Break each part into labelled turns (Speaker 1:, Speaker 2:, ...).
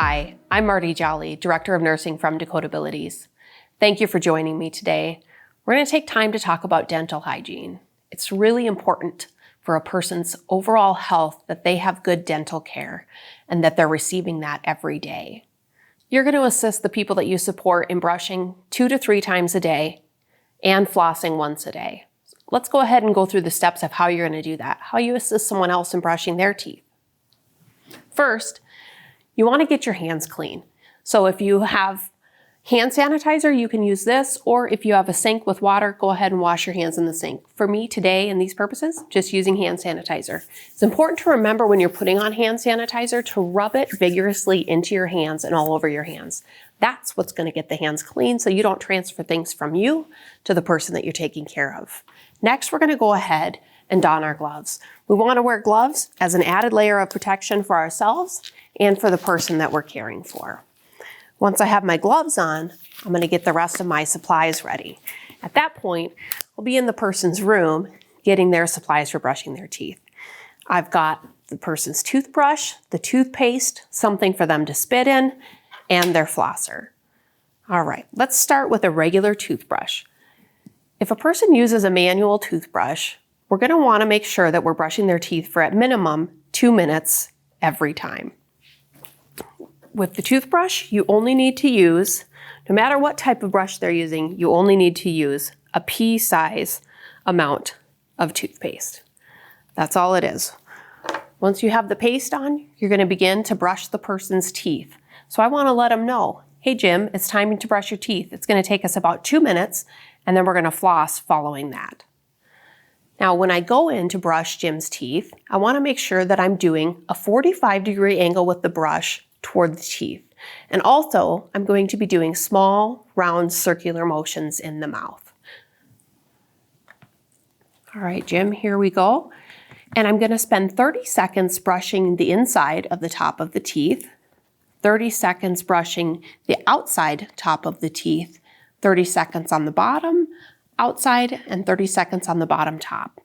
Speaker 1: Hi, I'm Marty Jolly, Director of Nursing from Dakota Abilities. Thank you for joining me today. We're going to take time to talk about dental hygiene. It's really important for a person's overall health that they have good dental care and that they're receiving that every day. You're going to assist the people that you support in brushing 2 to 3 times a day and flossing once a day. Let's go ahead and go through the steps of how you're going to do that, how you assist someone else in brushing their teeth. First, you want to get your hands clean. So if you have hand sanitizer, you can use this, or if you have a sink with water, go ahead and wash your hands in the sink. For me today, in these purposes, just using hand sanitizer. It's important to remember when you're putting on hand sanitizer to rub it vigorously into your hands and all over your hands. That's what's going to get the hands clean so you don't transfer things from you to the person that you're taking care of. Next, we're going to go ahead and don our gloves. We want to wear gloves as an added layer of protection for ourselves and for the person that we're caring for. Once I have my gloves on, I'm going to get the rest of my supplies ready. At that point, I'll be in the person's room getting their supplies for brushing their teeth. I've got the person's toothbrush, the toothpaste, something for them to spit in, and their flosser. All right, let's start with a regular toothbrush. If a person uses a manual toothbrush, we're going to want to make sure that we're brushing their teeth for at minimum 2 minutes every time. With the toothbrush, you only need to use, no matter what type of brush they're using, you only need to use a pea-size amount of toothpaste. That's all it is. Once you have the paste on, you're going to begin to brush the person's teeth. So I want to let them know, hey Jim, it's time to brush your teeth. It's going to take us about 2 minutes, and then we're going to floss following that. Now, when I go in to brush Jim's teeth, I want to make sure that I'm doing a 45-degree angle with the brush toward the teeth. And also, I'm going to be doing small, round, circular motions in the mouth. All right, Jim, here we go. And I'm going to spend 30 seconds brushing the inside of the top of the teeth, 30 seconds brushing the outside top of the teeth, 30 seconds on the bottom, outside, and 30 seconds on the bottom top.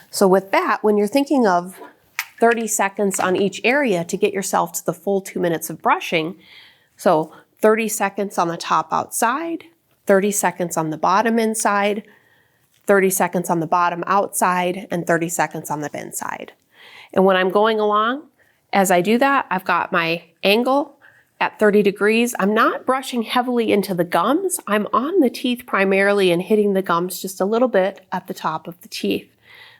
Speaker 1: So with that, when you're thinking of 30 seconds on each area to get yourself to the full 2 minutes of brushing, so 30 seconds on the top outside, 30 seconds on the bottom inside, 30 seconds on the bottom outside, and 30 seconds on the inside. And when I'm going along, as I do that, I've got my angle at 30 degrees. I'm not brushing heavily into the gums. I'm on the teeth primarily and hitting the gums just a little bit at the top of the teeth.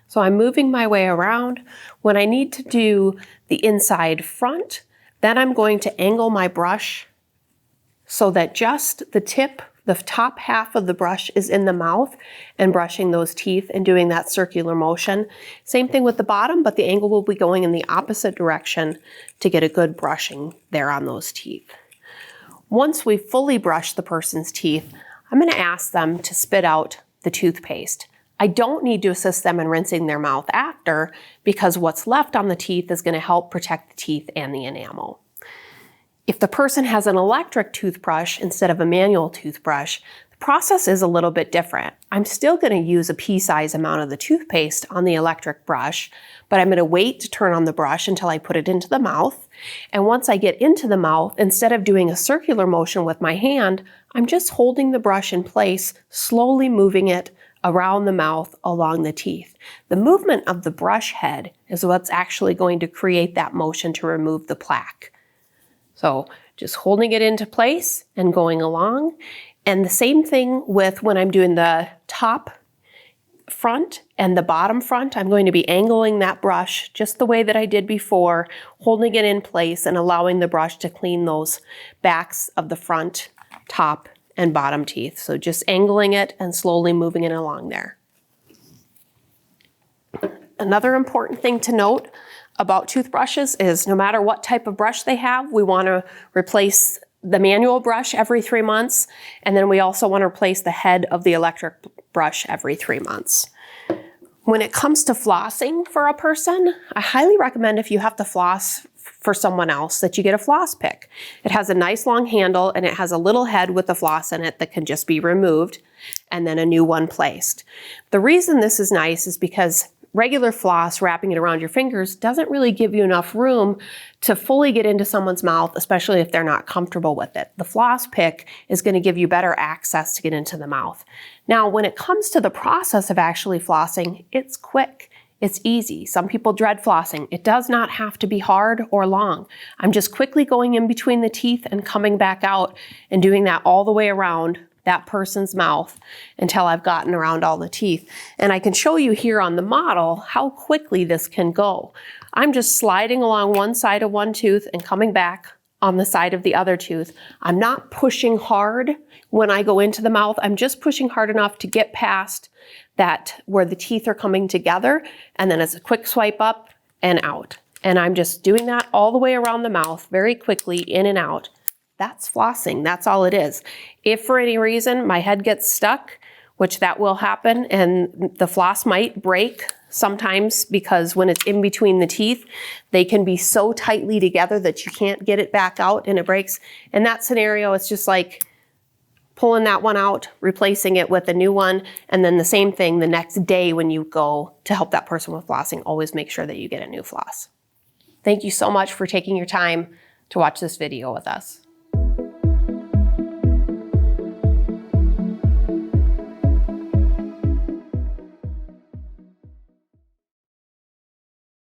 Speaker 1: So I'm moving my way around. When I need to do the inside front, then I'm going to angle my brush so that just the tip, the top half of the brush is in the mouth and brushing those teeth and doing that circular motion. Same thing with the bottom, but the angle will be going in the opposite direction to get a good brushing there on those teeth. Once we've fully brushed the person's teeth, I'm going to ask them to spit out the toothpaste. I don't need to assist them in rinsing their mouth after because what's left on the teeth is going to help protect the teeth and the enamel. If the person has an electric toothbrush instead of a manual toothbrush, the process is a little bit different. I'm still going to use a pea-size amount of the toothpaste on the electric brush, but I'm going to wait to turn on the brush until I put it into the mouth. And once I get into the mouth, instead of doing a circular motion with my hand, I'm just holding the brush in place, slowly moving it around the mouth along the teeth. The movement of the brush head is what's actually going to create that motion to remove the plaque. So just holding it into place and going along. And the same thing with when I'm doing the top front and the bottom front. I'm going to be angling that brush just the way that I did before, holding it in place and allowing the brush to clean those backs of the front, top, and bottom teeth. So just angling it and slowly moving it along there. Another important thing to note about toothbrushes is no matter what type of brush they have, we want to replace the manual brush every 3 months, and then we also want to replace the head of the electric brush every 3 months. When it comes to flossing for a person, I highly recommend if you have to floss for someone else that you get a floss pick. It has a nice long handle and it has a little head with the floss in it that can just be removed and then a new one placed. The reason this is nice is because regular floss, wrapping it around your fingers, doesn't really give you enough room to fully get into someone's mouth, especially if they're not comfortable with it. The floss pick is going to give you better access to get into the mouth. Now, when it comes to the process of actually flossing, it's quick. It's easy. Some people dread flossing. It does not have to be hard or long. I'm just quickly going in between the teeth and coming back out and doing that all the way around that person's mouth until I've gotten around all the teeth. And I can show you here on the model how quickly this can go. I'm just sliding along one side of one tooth and coming back on the side of the other tooth. I'm not pushing hard when I go into the mouth. I'm just pushing hard enough to get past that where the teeth are coming together, and then it's a quick swipe up and out. And I'm just doing that all the way around the mouth very quickly, in and out. That's flossing. That's all it is. If for any reason my head gets stuck, which that will happen, and the floss might break sometimes because when it's in between the teeth, they can be so tightly together that you can't get it back out and it breaks. In that scenario, it's just like pulling that one out, replacing it with a new one, and then the same thing the next day when you go to help that person with flossing, always make sure that you get a new floss. Thank you so much for taking your time to watch this video with us.